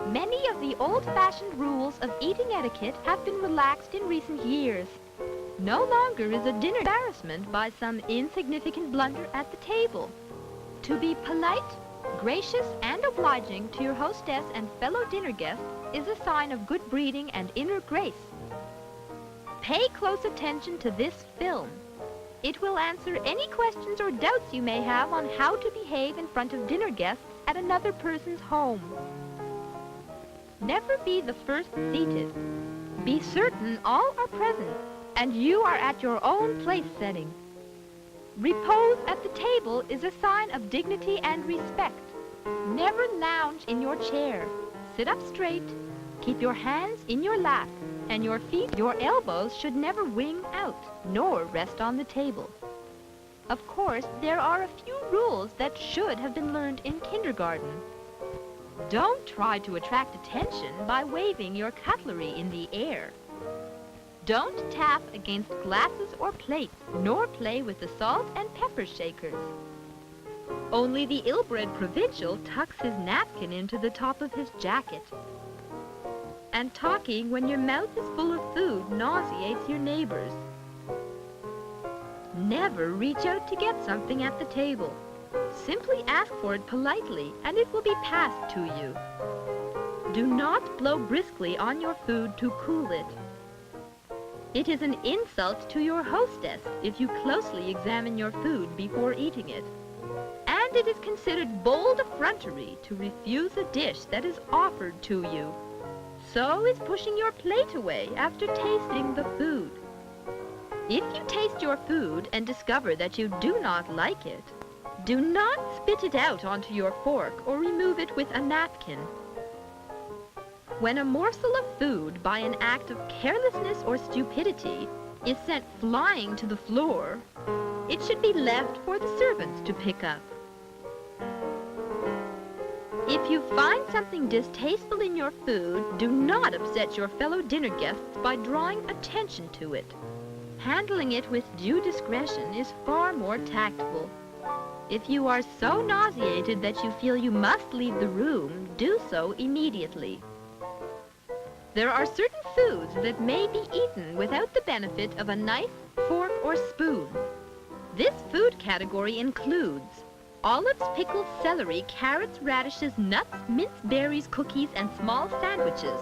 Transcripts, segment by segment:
Many of the old-fashioned rules of eating etiquette have been relaxed in recent years. No longer is a dinner embarrassment by some insignificant blunder at the table. To be polite, gracious, and obliging to your hostess and fellow dinner guests is a sign of good breeding and inner grace. Pay close attention to this film. It will answer any questions or doubts you may have on how to behave in front of dinner guests at another person's home. Never be the first seated. Be certain all are present and you are at your own place setting. Repose at the table is a sign of dignity and respect. Never lounge in your chair. Sit up straight. Keep your hands in your lap, and your feet, your elbows should never wing out, nor rest on the table. Of course, there are a few rules that should have been learned in kindergarten. Don't try to attract attention by waving your cutlery in the air. Don't tap against glasses or plates, nor play with the salt and pepper shakers. Only the ill-bred provincial tucks his napkin into the top of his jacket. And talking when your mouth is full of food nauseates your neighbors. Never reach out to get something at the table. Simply ask for it politely, and it will be passed to you. Do not blow briskly on your food to cool it. It is an insult to your hostess if you closely examine your food before eating it. And it is considered bold effrontery to refuse a dish that is offered to you. So is pushing your plate away after tasting the food. If you taste your food and discover that you do not like it, do not spit it out onto your fork or remove it with a napkin. When a morsel of food, by an act of carelessness or stupidity, is sent flying to the floor, it should be left for the servants to pick up. If you find something distasteful in your food, do not upset your fellow dinner guests by drawing attention to it. Handling it with due discretion is far more tactful. If you are so nauseated that you feel you must leave the room, do so immediately. There are certain foods that may be eaten without the benefit of a knife, fork, or spoon. This food category includes olives, pickles, celery, carrots, radishes, nuts, minced berries, cookies, and small sandwiches.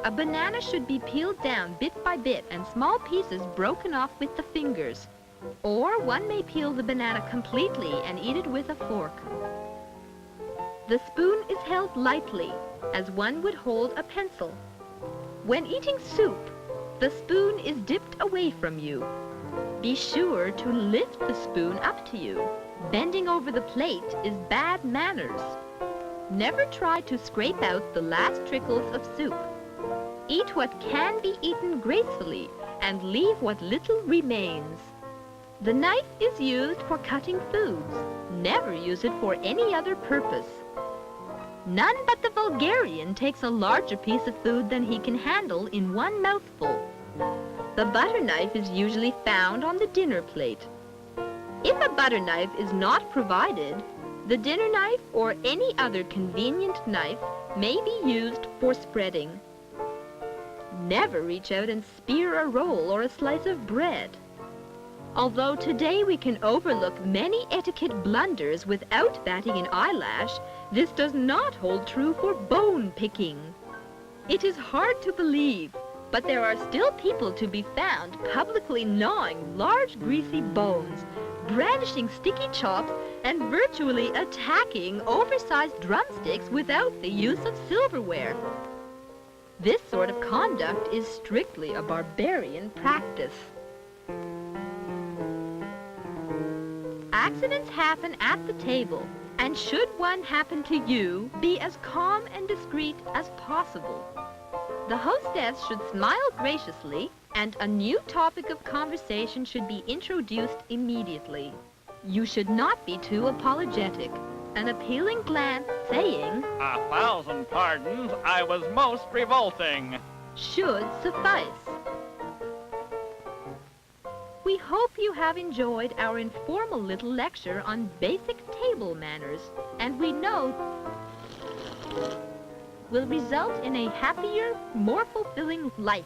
A banana should be peeled down bit by bit and small pieces broken off with the fingers. Or one may peel the banana completely and eat it with a fork. The spoon is held lightly, as one would hold a pencil. When eating soup, the spoon is dipped away from you. Be sure to lift the spoon up to you. Bending over the plate is bad manners. Never try to scrape out the last trickles of soup. Eat what can be eaten gracefully and leave what little remains. The knife is used for cutting foods. Never use it for any other purpose. None but the vulgarian takes a larger piece of food than he can handle in one mouthful. The butter knife is usually found on the dinner plate. If a butter knife is not provided, the dinner knife or any other convenient knife may be used for spreading. Never reach out and spear a roll or a slice of bread. Although today we can overlook many etiquette blunders without batting an eyelash, this does not hold true for bone picking. It is hard to believe, but there are still people to be found publicly gnawing large greasy bones, brandishing sticky chops, and virtually attacking oversized drumsticks without the use of silverware. This sort of conduct is strictly a barbarian practice. Accidents happen at the table, and should one happen to you, be as calm and discreet as possible. The hostess should smile graciously, and a new topic of conversation should be introduced immediately. You should not be too apologetic. An appealing glance saying, "1,000 pardons, I was most revolting," should suffice. We hope you have enjoyed our informal little lecture on basic table manners, and we know will result in a happier, more fulfilling life.